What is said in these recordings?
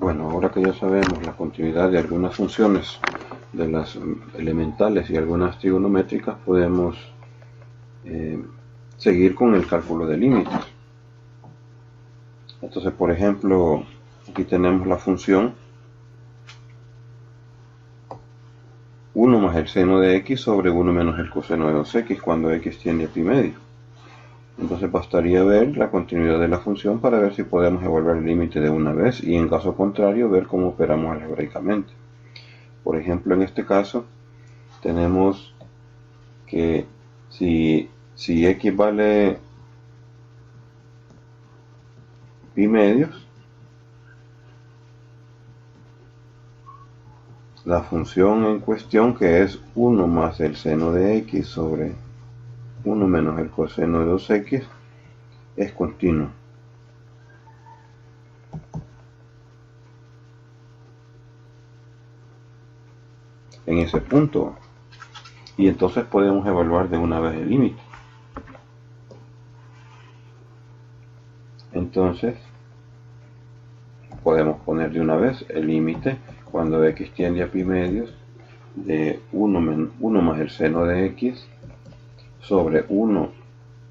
Bueno, ahora que ya sabemos la continuidad de algunas funciones de las elementales y algunas trigonométricas, podemos seguir con el cálculo de límites. Entonces, por ejemplo, aquí tenemos la función 1 más el seno de x sobre 1 menos el coseno de 2x cuando x tiende a pi medio. Entonces bastaría ver la continuidad de la función para ver si podemos evaluar el límite de una vez y en caso contrario ver cómo operamos algebraicamente. Por ejemplo, en este caso tenemos que si x vale pi medios, la función en cuestión, que es 1 más el seno de x sobre 1 menos el coseno de 2x, es continua. En ese punto, y entonces podemos evaluar de una vez el límite. Entonces podemos poner de una vez el límite cuando x tiende a pi medios de 1 más el seno de x sobre 1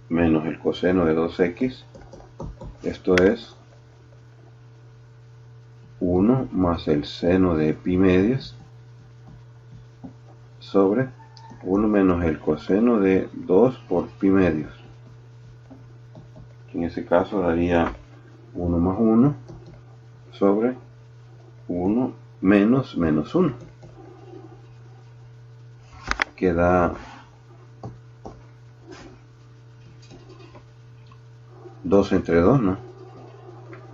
menos el coseno de 2x. Esto es 1 más el seno de pi medios sobre 1 menos el coseno de 2 por pi medios. En ese caso daría 1 más 1 sobre 1 menos 1, que da 2 entre 2, ¿no?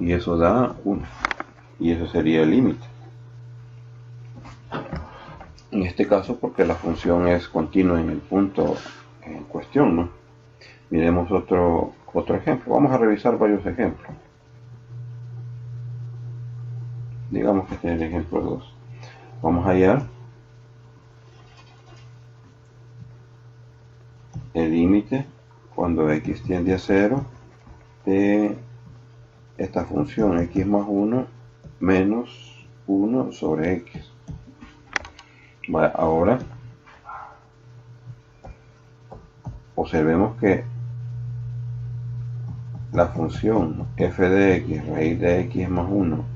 Y eso da 1. Y ese sería el límite. En este caso porque la función es continua en el punto en cuestión, ¿no? Miremos otro ejemplo. Vamos a revisar varios ejemplos. Digamos que este es el ejemplo 2. Vamos a hallar el límite cuando x tiende a 0 de esta función x más 1 menos 1 sobre x. Vale, ahora observemos que la función f de x raíz de x más 1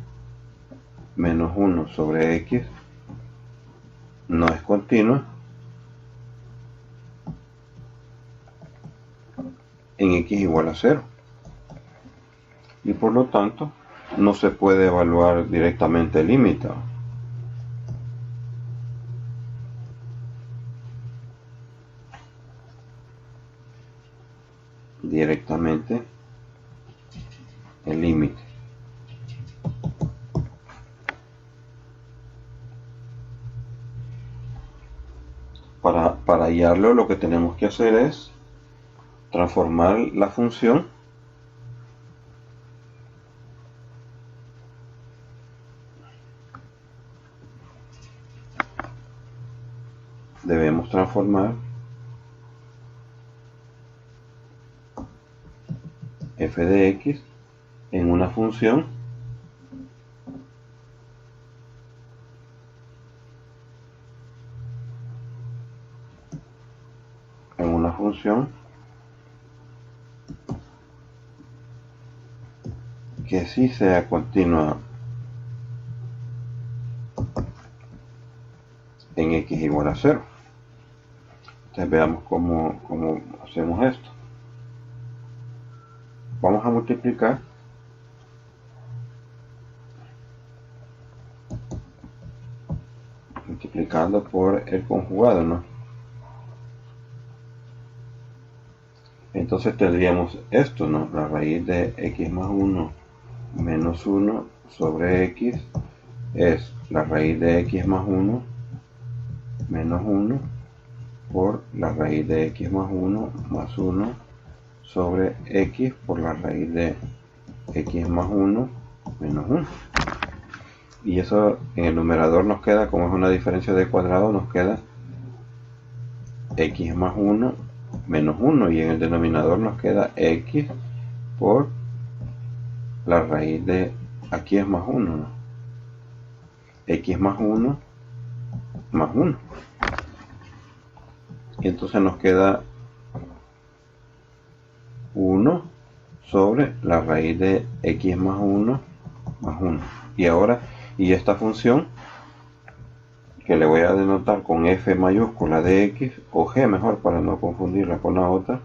menos 1 sobre x no es continua en x igual a 0 y por lo tanto no se puede evaluar directamente el límite. Directamente el límite. Para hallarlo, lo que tenemos que hacer es transformar la función debemos transformar f de x en una función que sí sea continua en x igual a 0. Entonces veamos cómo hacemos esto. Vamos a multiplicar multiplicando por el conjugado, ¿no? Entonces tendríamos esto, ¿no? La raíz de x más 1 menos 1 sobre x es la raíz de x más 1 menos 1 por la raíz de x más 1 más 1 sobre x por la raíz de x más 1 menos 1. Y eso en el numerador nos queda, como es una diferencia de cuadrado, nos queda x más 1 menos 1, y en el denominador nos queda x por la raíz de aquí es más 1, ¿no? x más 1 más 1. Y entonces nos queda 1 sobre la raíz de x más 1 más 1. Y ahora, y esta función que le voy a denotar con f mayúscula de x, o g mejor para no confundirla con la otra,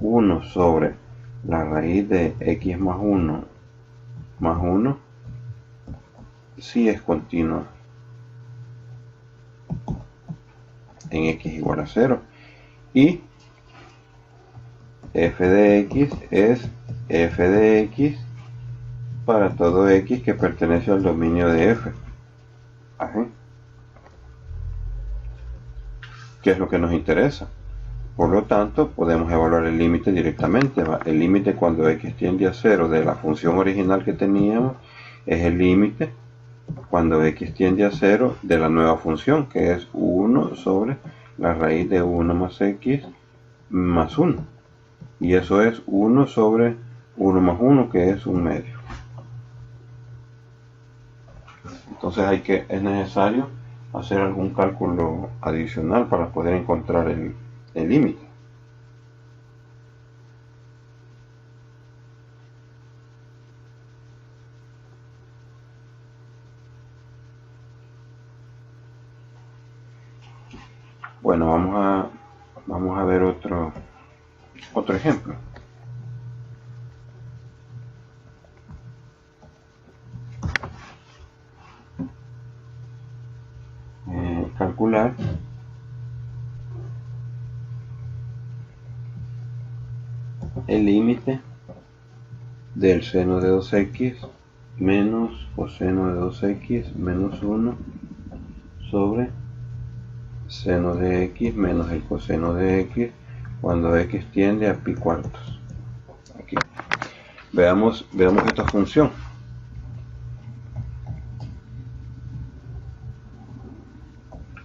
1 sobre la raíz de x más 1 más 1 si es continua en x igual a 0, y f de x es f de x para todo x que pertenece al dominio de f. Así. ¿Qué es lo que nos interesa? Por lo tanto, podemos evaluar el límite directamente. El límite cuando x tiende a 0 de la función original que teníamos es el límite cuando x tiende a 0 de la nueva función, que es 1 sobre la raíz de 1 más x más 1. Y eso es 1 sobre 1 más 1, que es 1 medio. Entonces es necesario hacer algún cálculo adicional para poder encontrar el límite. Bueno, vamos a ver otro ejemplo. Calcular el límite del seno de 2x menos coseno de 2x menos 1 sobre seno de x menos el coseno de x cuando x tiende a pi cuartos. Aquí. Veamos esta función.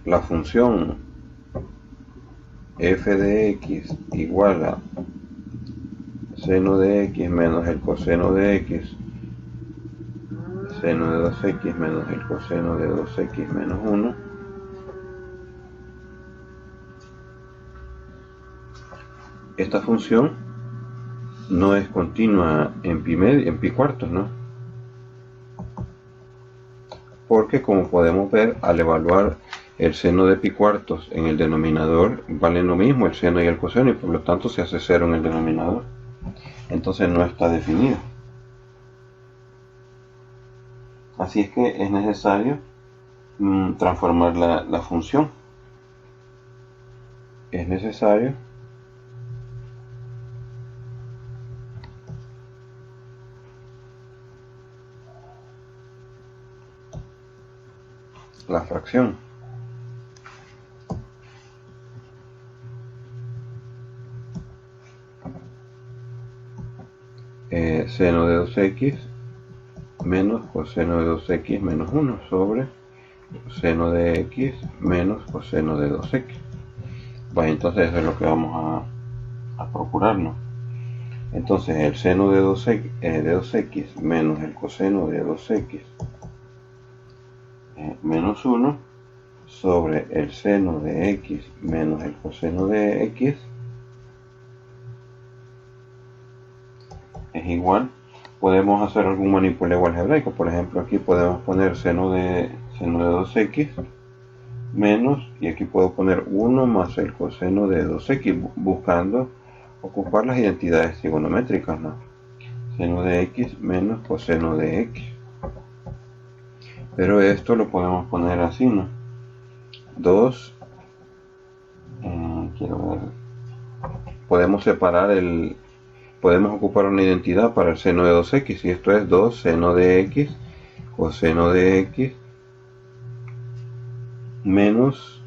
La función f de x igual a seno de x menos el coseno de x seno de 2x menos el coseno de 2x menos 1. Esta función no es continua en pi cuartos, ¿no? Porque, como podemos ver, al evaluar el seno de pi cuartos en el denominador, valen lo mismo el seno y el coseno, y por lo tanto se hace 0 en el denominador. Entonces no está definido. Así es que es necesario transformar la función. Es necesario la fracción seno de 2x menos coseno de 2x menos 1 sobre seno de x menos coseno de 2x. Pues entonces eso es lo que vamos a procurarnos. Entonces el seno de 2x menos el coseno de 2x menos 1 sobre el seno de x menos el coseno de x es igual. Podemos hacer algún manipuleo algebraico. Por ejemplo, aquí podemos poner seno de 2x menos, y aquí puedo poner 1 más el coseno de 2x, buscando ocupar las identidades trigonométricas, ¿no? Seno de x menos coseno de x. Pero esto lo podemos poner así, ¿no? 2, quiero ver, podemos separar podemos ocupar una identidad para el seno de 2x, y esto es 2 seno de x coseno de x menos,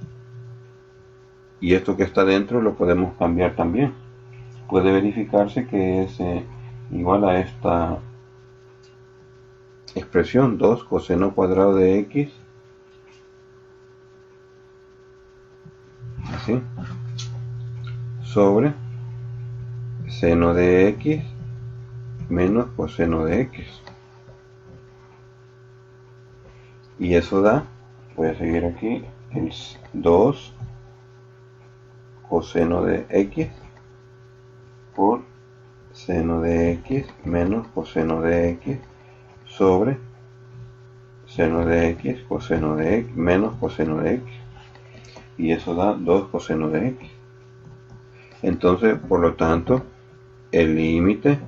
y esto que está dentro lo podemos cambiar también. Puede verificarse que es igual a esta expresión, 2 coseno cuadrado de x, así, sobre seno de x menos coseno de x. y eso da, voy a seguir aquí, el 2 coseno de x por seno de x menos coseno de x sobre seno de x coseno de x menos coseno de x, y eso da 2 coseno de x. Entonces, por lo tanto, el límite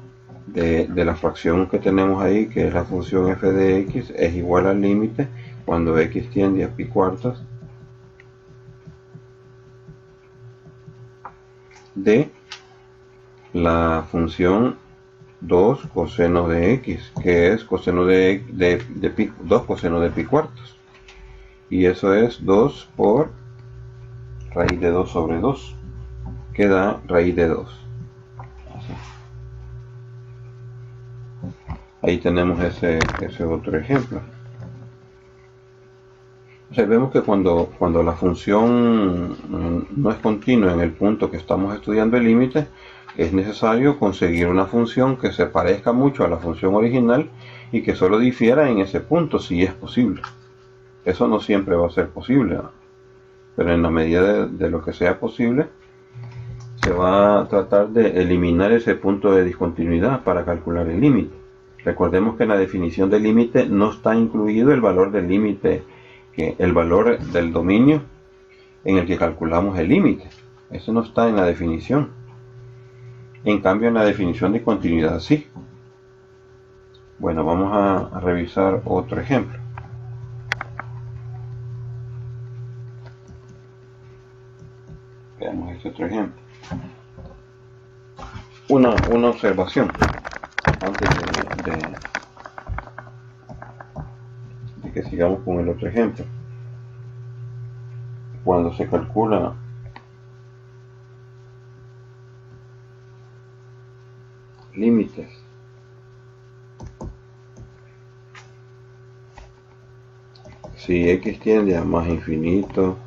de la fracción que tenemos ahí, que es la función f de x, es igual al límite cuando x tiende a pi cuartos de la función 2 coseno de x, que es coseno de pi, 2 coseno de pi cuartos, y eso es 2 por raíz de 2 sobre 2, que da raíz de 2. Así. Ahí tenemos ese otro ejemplo. Vemos que cuando la función no es continua en el punto que estamos estudiando el límite, es necesario conseguir una función que se parezca mucho a la función original y que solo difiera en ese punto, si es posible. Eso no siempre va a ser posible, ¿no? Pero en la medida de lo que sea posible, se va a tratar de eliminar ese punto de discontinuidad para calcular el límite. Recordemos que en la definición del límite no está incluido el valor del límite, el valor del dominio en el que calculamos el límite. Eso no está en la definición. En cambio, en la definición de continuidad sí. Bueno, vamos a revisar otro ejemplo. Veamos este otro ejemplo. Una observación antes de que sigamos con el otro ejemplo. Cuando se calcula límites si x tiende a más infinito,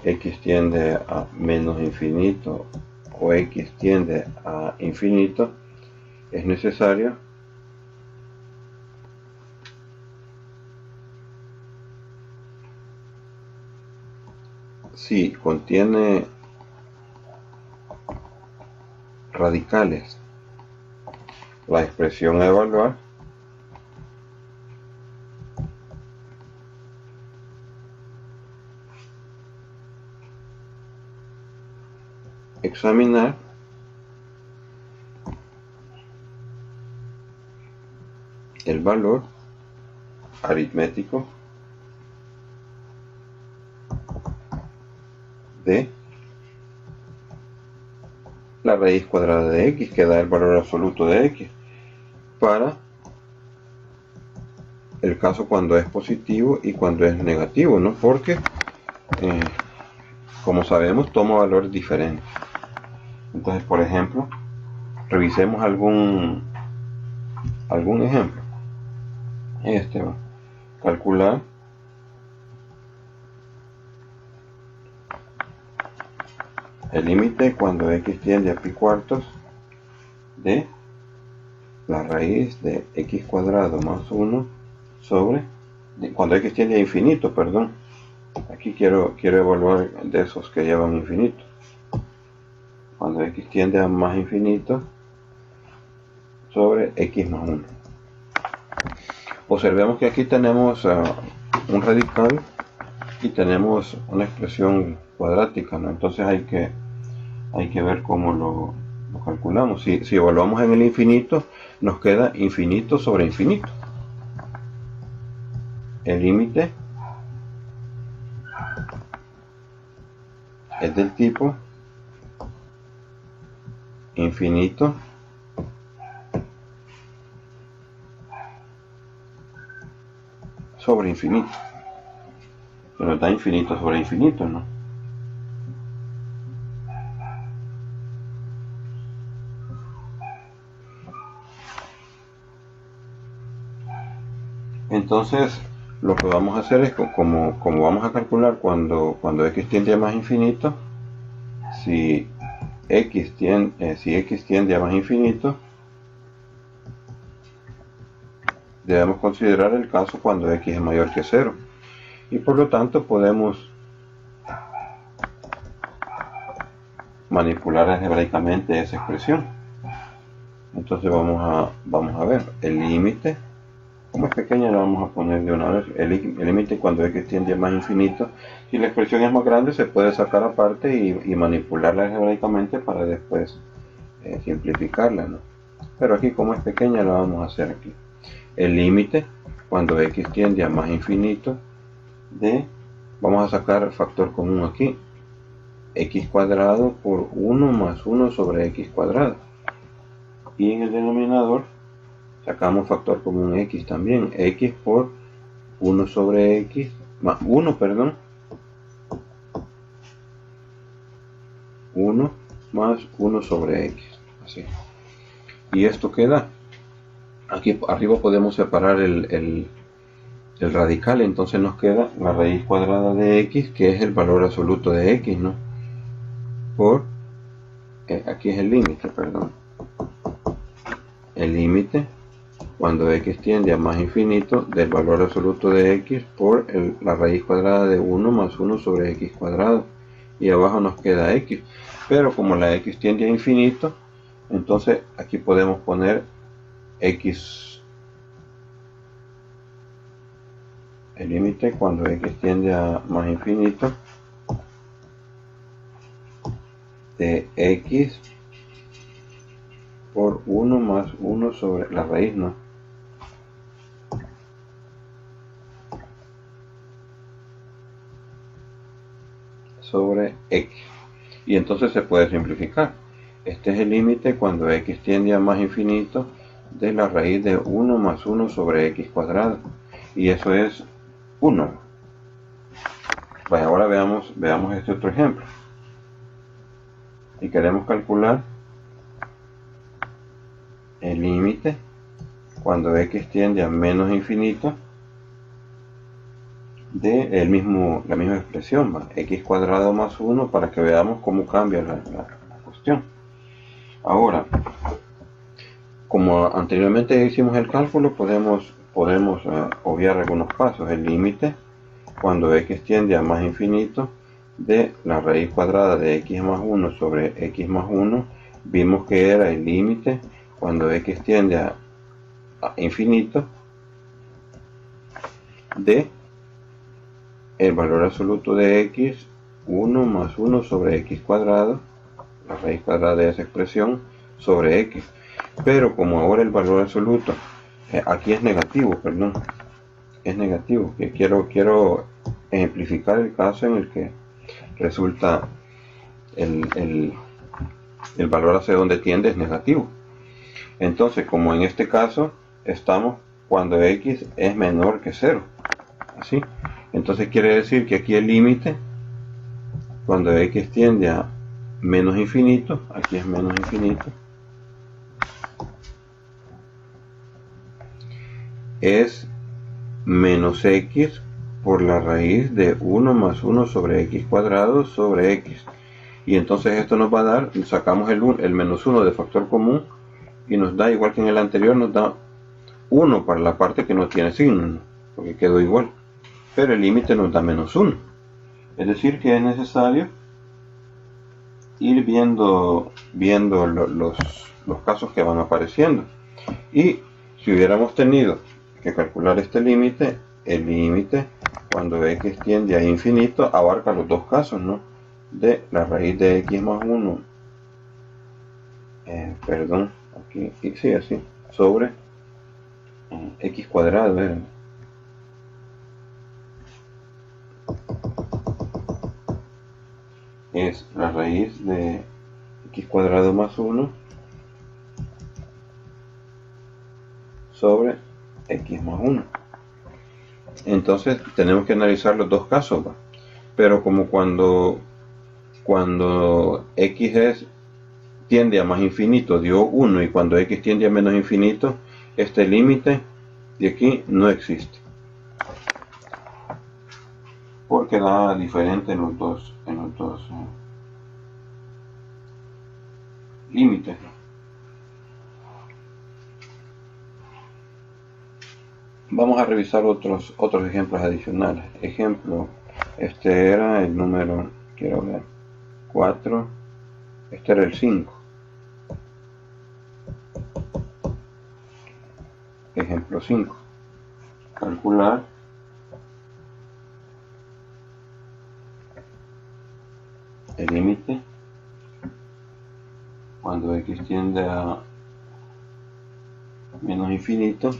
x tiende a menos infinito o x tiende a infinito, es necesario si contiene radicales la expresión a evaluar, examinar el valor aritmético de la raíz cuadrada de x, que da el valor absoluto de x, para el caso cuando es positivo y cuando es negativo, ¿no? Porque como sabemos, toma valores diferentes. Entonces, por ejemplo, revisemos algún ejemplo. Va. Calcular el límite cuando x tiende a pi cuartos de la raíz de x cuadrado más 1 sobre, cuando x tiende a infinito, perdón. Aquí quiero evaluar de esos que llevan infinito. Cuando x tiende a más infinito sobre x más 1. Observemos que aquí tenemos un radical y tenemos una expresión cuadrática, ¿no? Entonces hay que ver cómo lo calculamos. Si evaluamos en el infinito, nos queda infinito sobre infinito. El límite es del tipo infinito sobre infinito. Pero está infinito sobre infinito, ¿no? Entonces, lo que vamos a hacer es, como vamos a calcular cuando x tiende a más infinito, si x tiende a más infinito, debemos considerar el caso cuando x es mayor que 0. y por lo tanto podemos manipular algebraicamente esa expresión. Entonces vamos a ver el límite. Como es pequeña, lo vamos a poner de una vez. El límite cuando x tiende a más infinito. Si la expresión es más grande, se puede sacar aparte y manipularla algebraicamente para después simplificarla, ¿no? Pero aquí, como es pequeña, lo vamos a hacer aquí. El límite cuando x tiende a más infinito de, vamos a sacar factor común aquí, x cuadrado por 1 más 1 sobre x cuadrado. Y en el denominador sacamos factor común x también, x por 1 sobre x, más 1, perdón, 1 más 1 sobre x, así. Y esto queda, aquí arriba podemos separar el radical, entonces nos queda la raíz cuadrada de x, que es el valor absoluto de x, ¿no? Por, aquí es el límite, perdón, el límite cuando x tiende a más infinito del valor absoluto de x por la raíz cuadrada de 1 más 1 sobre x cuadrado, y abajo nos queda x, pero como la x tiende a infinito, entonces aquí podemos poner x, el límite cuando x tiende a más infinito de x por 1 más 1 sobre la raíz, ¿no? Sobre x, y entonces se puede simplificar. Este es el límite cuando x tiende a más infinito de la raíz de 1 más 1 sobre x cuadrado, y eso es 1. Bueno, ahora veamos este otro ejemplo. Y queremos calcular el límite cuando x tiende a menos infinito de la misma expresión, ¿va? X cuadrado más 1, para que veamos cómo cambia la cuestión. Ahora, como anteriormente hicimos el cálculo, podemos obviar algunos pasos. El límite cuando x tiende a más infinito de la raíz cuadrada de x más 1 sobre x más 1, vimos que era el límite cuando x tiende a infinito de el valor absoluto de x, 1 más 1 sobre x cuadrado, la raíz cuadrada de esa expresión, sobre x. Pero como ahora el valor absoluto, aquí es negativo, perdón, es negativo, que quiero ejemplificar el caso en el que resulta el valor hacia donde tiende es negativo. Entonces, como en este caso estamos cuando x es menor que 0, así. Entonces quiere decir que aquí el límite cuando x tiende a menos infinito, aquí es menos infinito, es menos x por la raíz de 1 más 1 sobre x cuadrado sobre x. Y entonces esto nos va a dar, sacamos el menos 1 de factor común y nos da, igual que en el anterior, nos da 1 para la parte que no tiene signo, ¿no? Porque quedó igual. Pero el límite nos da menos 1. Es decir, que es necesario ir viendo los casos que van apareciendo. Y si hubiéramos tenido que calcular este límite, el límite cuando x tiende a infinito abarca los dos casos, ¿no? De la raíz de x más 1, perdón, aquí, sí, así, sobre x cuadrado, es la raíz de x cuadrado más 1 sobre x más 1. Entonces tenemos que analizar los dos casos, ¿va? Pero como cuando x tiende a más infinito dio 1 y cuando x tiende a menos infinito, este límite de aquí no existe, porque da diferente en los dos límites. Vamos a revisar otros ejemplos adicionales. Ejemplo, este era el número, quiero ver, 4, este era el 5. Ejemplo 5. Calcular el límite cuando x tiende a menos infinito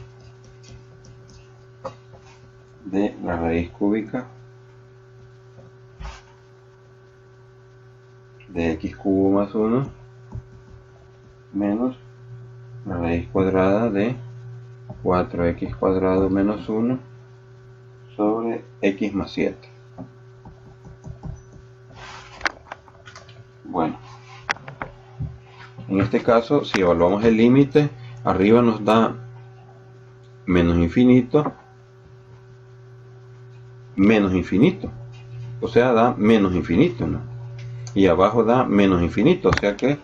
de la raíz cúbica de x cubo más 1 menos la raíz cuadrada de 4x cuadrado menos 1 sobre x más 7. Bueno, en este caso, si evaluamos el límite, arriba nos da menos infinito, o sea, da menos infinito, ¿no? Y abajo da menos infinito, o sea que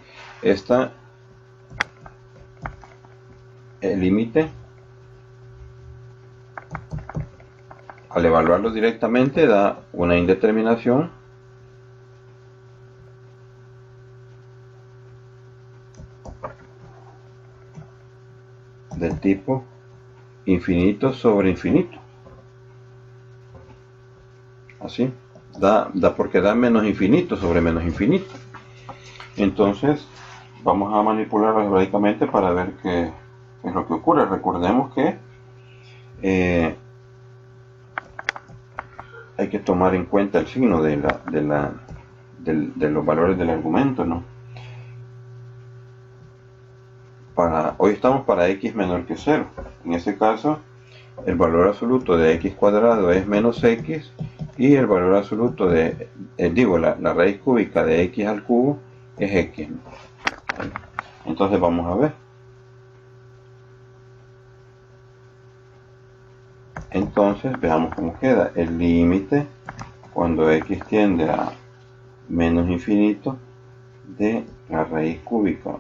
el límite, al evaluarlo directamente, da una indeterminación del tipo infinito sobre infinito. Así, porque da menos infinito sobre menos infinito. Entonces, vamos a manipularlo algebraicamente para ver qué es lo que ocurre. Recordemos que hay que tomar en cuenta el signo de los valores del argumento, ¿no? Hoy estamos para x menor que 0. En ese caso, el valor absoluto de x cuadrado es menos x y el valor absoluto de, la raíz cúbica de x al cubo es x. Entonces vamos a ver. Entonces veamos cómo queda el límite cuando x tiende a menos infinito de la raíz cúbica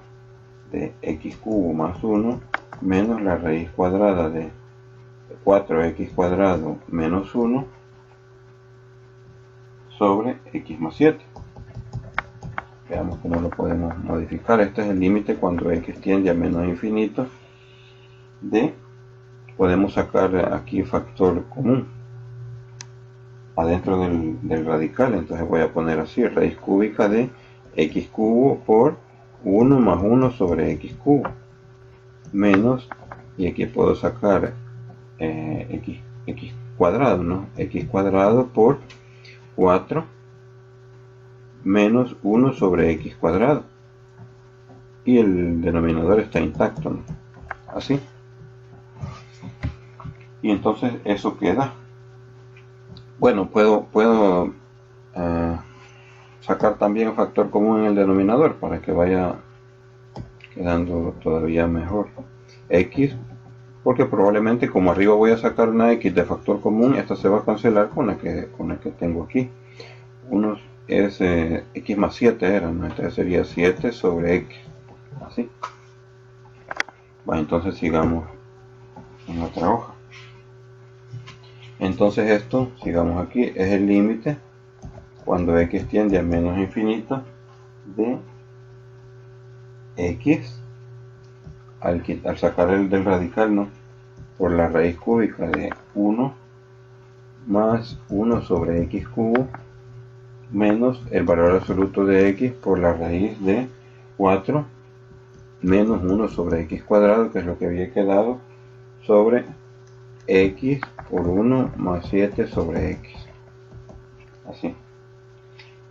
de x cubo más 1 menos la raíz cuadrada de 4x cuadrado menos 1 sobre x más 7. Veamos cómo lo podemos modificar. Este es el límite cuando x tiende a menos infinito de, podemos sacar aquí factor común adentro del radical. Entonces voy a poner así, raíz cúbica de x cubo por 1 más 1 sobre x cubo menos, y aquí puedo sacar x cuadrado, ¿no? X cuadrado por 4 menos 1 sobre x cuadrado, y el denominador está intacto, ¿no? Así. Y entonces eso queda. Bueno, puedo sacar también factor común en el denominador para que vaya quedando todavía mejor. X, porque probablemente como arriba voy a sacar una x de factor común, esta se va a cancelar con la que tengo aquí. Unos es x más 7 era, ¿no? Entonces sería 7 sobre x. Así. Bueno, entonces sigamos en otra hoja. Entonces esto, sigamos aquí, es el límite cuando x tiende a menos infinito de x, al sacar el del radical, ¿no? Por la raíz cúbica de 1 más 1 sobre x cubo menos el valor absoluto de x por la raíz de 4 menos 1 sobre x cuadrado, que es lo que había quedado, sobre x por 1 más 7 sobre x. Así.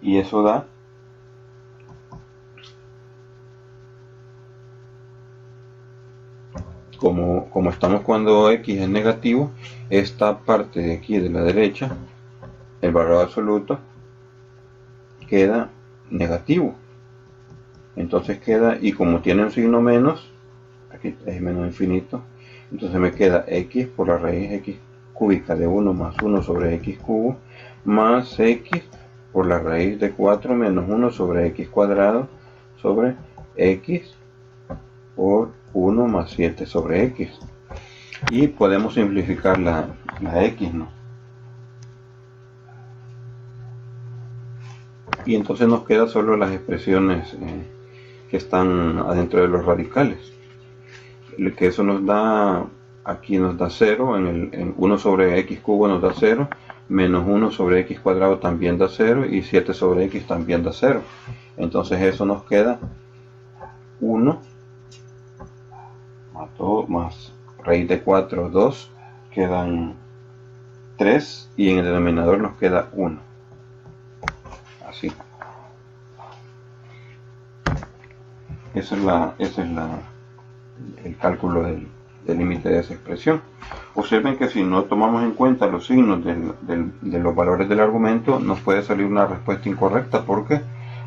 Y eso da como estamos cuando x es negativo, esta parte de aquí de la derecha, el valor absoluto, queda negativo. Entonces queda, y como tiene un signo menos, aquí es menos infinito, entonces me queda x por la raíz x cúbica de 1 más 1 sobre x cubo más x por la raíz de 4 menos 1 sobre x cuadrado sobre x por 1 más 7 sobre x. y podemos simplificar la x, ¿no? Y entonces nos queda solo las expresiones que están adentro de los radicales, que eso nos da, aquí nos da 0, en 1 sobre x cubo nos da 0, menos 1 sobre x cuadrado también da 0, y 7 sobre x también da 0. Entonces eso nos queda 1 más raíz de 4, 2, quedan 3, y en el denominador nos queda 1. Así. Ese es el cálculo del límite de esa expresión. Observen que si no tomamos en cuenta los signos de los valores del argumento, nos puede salir una respuesta incorrecta, porque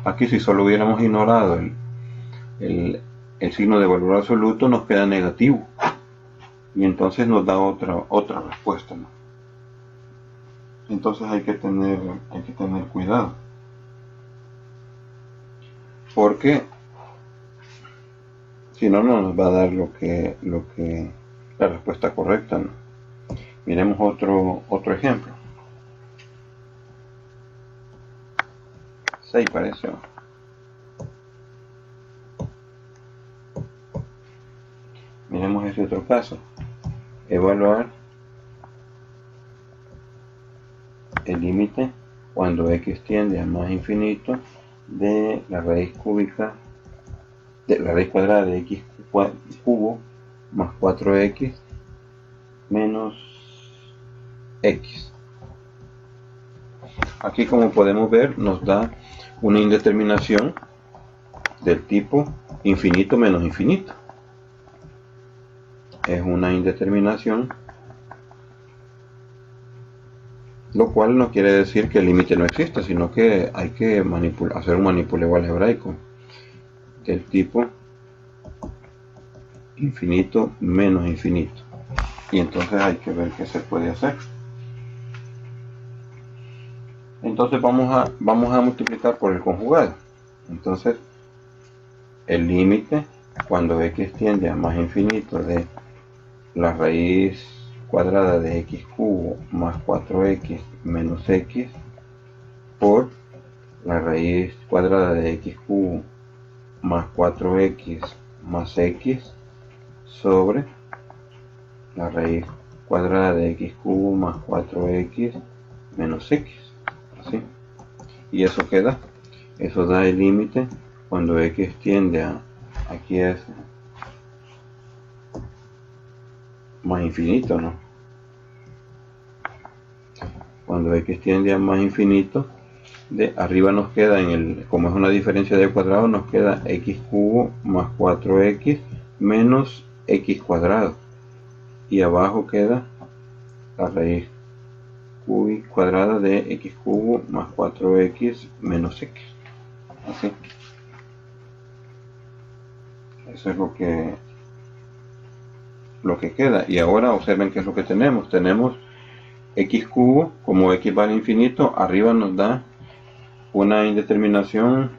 aquí si solo hubiéramos ignorado el signo de valor absoluto, nos queda negativo, y entonces nos da otra respuesta, ¿no? Entonces hay que tener cuidado, porque si no, no nos va a dar la respuesta correcta, ¿no? Miremos otro ejemplo. 6 parece, ¿no? Miremos este otro caso. Evaluar el límite cuando x tiende a más infinito de la raíz cúbica de la raíz cuadrada de x cubo más 4x menos x. Aquí, como podemos ver, nos da una indeterminación del tipo infinito menos infinito. Es una indeterminación, lo cual no quiere decir que el límite no exista, sino que hay que hacer un manipuleo algebraico del tipo infinito menos infinito, y entonces hay que ver qué se puede hacer. Entonces vamos a multiplicar por el conjugado. Entonces el límite cuando x tiende a más infinito de la raíz cuadrada de x cubo más 4x menos x por la raíz cuadrada de x cubo más 4x más x sobre la raíz cuadrada de x cubo más 4x menos x. Así. Y eso da el límite cuando x tiende a, aquí es más infinito, ¿no? Cuando x tiende a más infinito, de arriba nos queda, como es una diferencia de cuadrado, nos queda x cubo más 4x menos x cuadrado, y abajo queda la raíz cuadrada de x cubo más 4x menos x. Así. Eso es lo que queda. Y ahora observen qué es lo que tenemos. Tenemos x cubo, como x vale infinito, arriba nos da una indeterminación,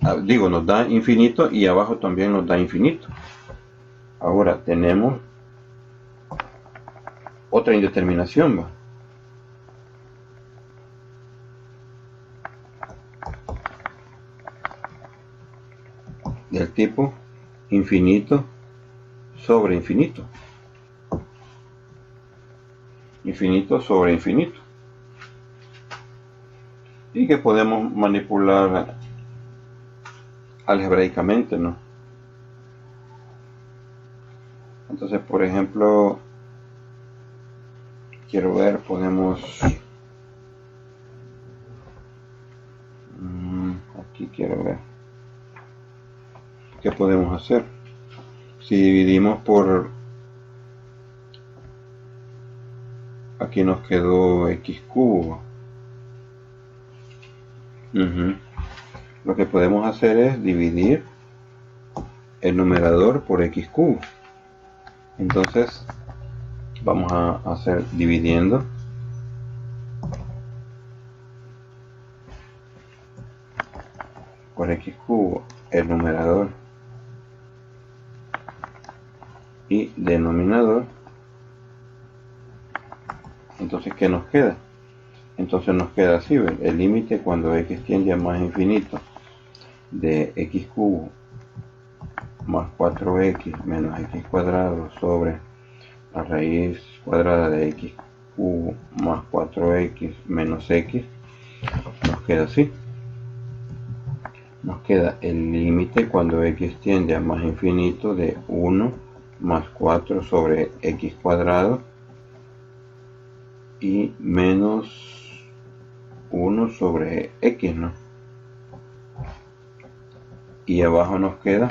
nos da infinito, y abajo también nos da infinito. Ahora tenemos otra indeterminación, ¿va? Del tipo infinito sobre infinito. Infinito sobre infinito. Y que podemos manipular algebraicamente, ¿no? Entonces, por ejemplo, quiero ver, podemos, aquí quiero ver qué podemos hacer. Si dividimos por, aquí nos quedó x cubo. Lo que podemos hacer es dividir el numerador por x cubo. Entonces vamos a hacer dividiendo por x cubo el numerador y denominador, Entonces, ¿qué nos queda? Entonces nos queda así, ¿ven? El límite cuando x tiende a más infinito de x cubo más 4x menos x cuadrado sobre la raíz cuadrada de x cubo más 4x menos x, nos queda así. Nos queda el límite cuando x tiende a más infinito de 1 más 4 sobre x cuadrado y menos 1 sobre x, ¿no? Y abajo nos queda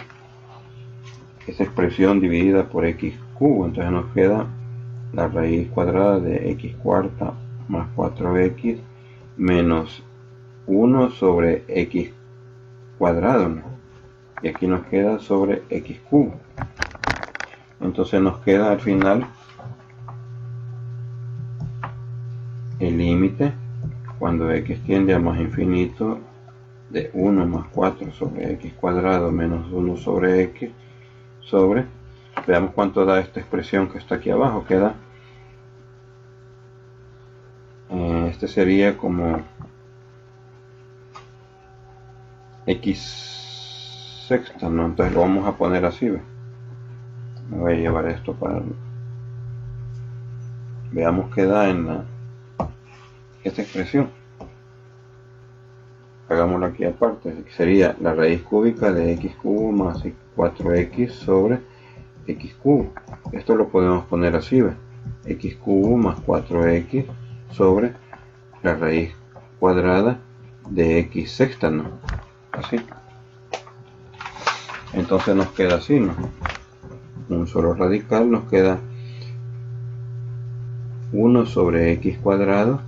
esa expresión dividida por x cubo, entonces nos queda la raíz cuadrada de x cuarta más 4x menos 1 sobre x cuadrado, ¿no? Y aquí nos queda sobre x cubo. Entonces nos queda al final el límite cuando x tiende a más infinito de 1 más 4 sobre x cuadrado menos 1 sobre x sobre, veamos cuánto da esta expresión que está aquí abajo, queda, este sería como x sexta, ¿no? Entonces lo vamos a poner así, ¿ve? Me voy a llevar esto para, veamos qué da en esta expresión. Hagámoslo aquí aparte, sería la raíz cúbica de x cubo más 4x sobre x cubo. Esto lo podemos poner así, ¿ve? X cubo más 4x sobre la raíz cuadrada de x sexta, ¿no? Así. Entonces nos queda así, ¿no? Un solo radical nos queda 1 sobre x cuadrado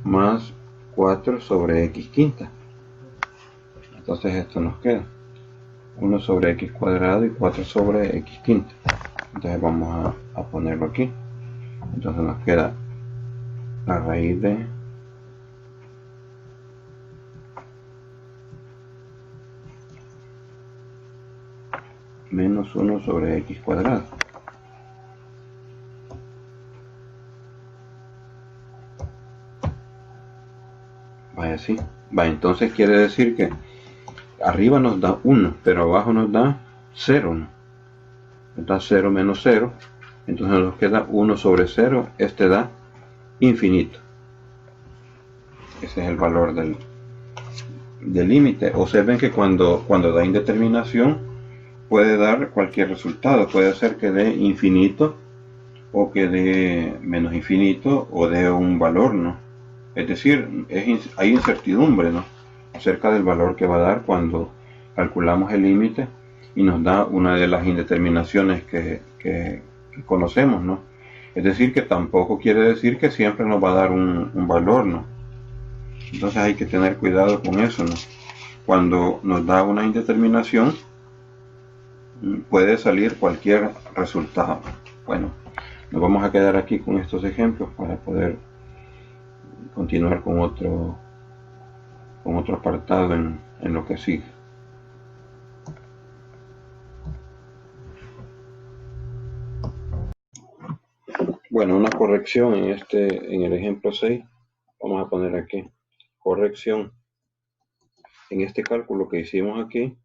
más 4 sobre x quinta. Entonces esto nos queda 1 sobre x cuadrado y 4 sobre x quinta. Entonces vamos a ponerlo aquí. Entonces nos queda la raíz de menos 1 sobre x cuadrado. Vaya así. Va, entonces quiere decir que arriba nos da 1, pero abajo nos da 0, ¿no? Nos da 0 menos 0. Entonces nos queda 1 sobre 0. Este da infinito. Ese es el valor del límite. Observen que cuando da indeterminación puede dar cualquier resultado. Puede ser que dé infinito o que dé menos infinito o dé un valor, ¿no? Es decir, hay incertidumbre, ¿no? Acerca del valor que va a dar cuando calculamos el límite y nos da una de las indeterminaciones que conocemos, ¿no? Es decir, que tampoco quiere decir que siempre nos va a dar un valor, ¿no? Entonces hay que tener cuidado con eso, ¿no? Cuando nos da una indeterminación puede salir cualquier resultado. Bueno, nos vamos a quedar aquí con estos ejemplos para poder continuar con otro apartado en lo que sigue. Bueno, una corrección en el ejemplo 6, vamos a poner aquí, corrección. En este cálculo que hicimos aquí,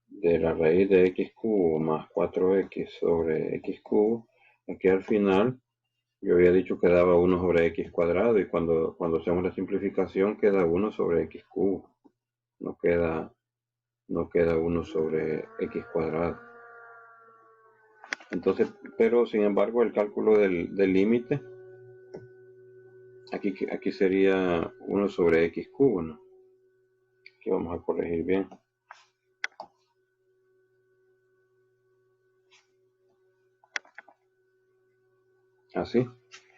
de la raíz de x cubo más 4x sobre x cubo, aquí al final yo había dicho que daba 1 sobre x cuadrado y cuando hacemos la simplificación queda 1 sobre x cubo, no queda 1 sobre x cuadrado. Entonces, pero sin embargo el cálculo del límite aquí sería 1 sobre x cubo, ¿no? Aquí vamos a corregir bien. Así.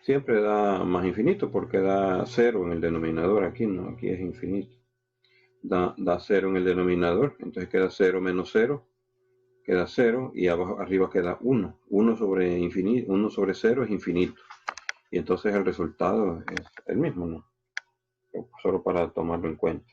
Siempre da más infinito porque da 0 en el denominador. Aquí no, aquí es infinito. Da 0 en el denominador, entonces queda 0 menos 0, queda 0 y arriba queda 1. 1 sobre infinito, 1 sobre 0 es infinito. Y entonces el resultado es el mismo, ¿no? Solo para tomarlo en cuenta.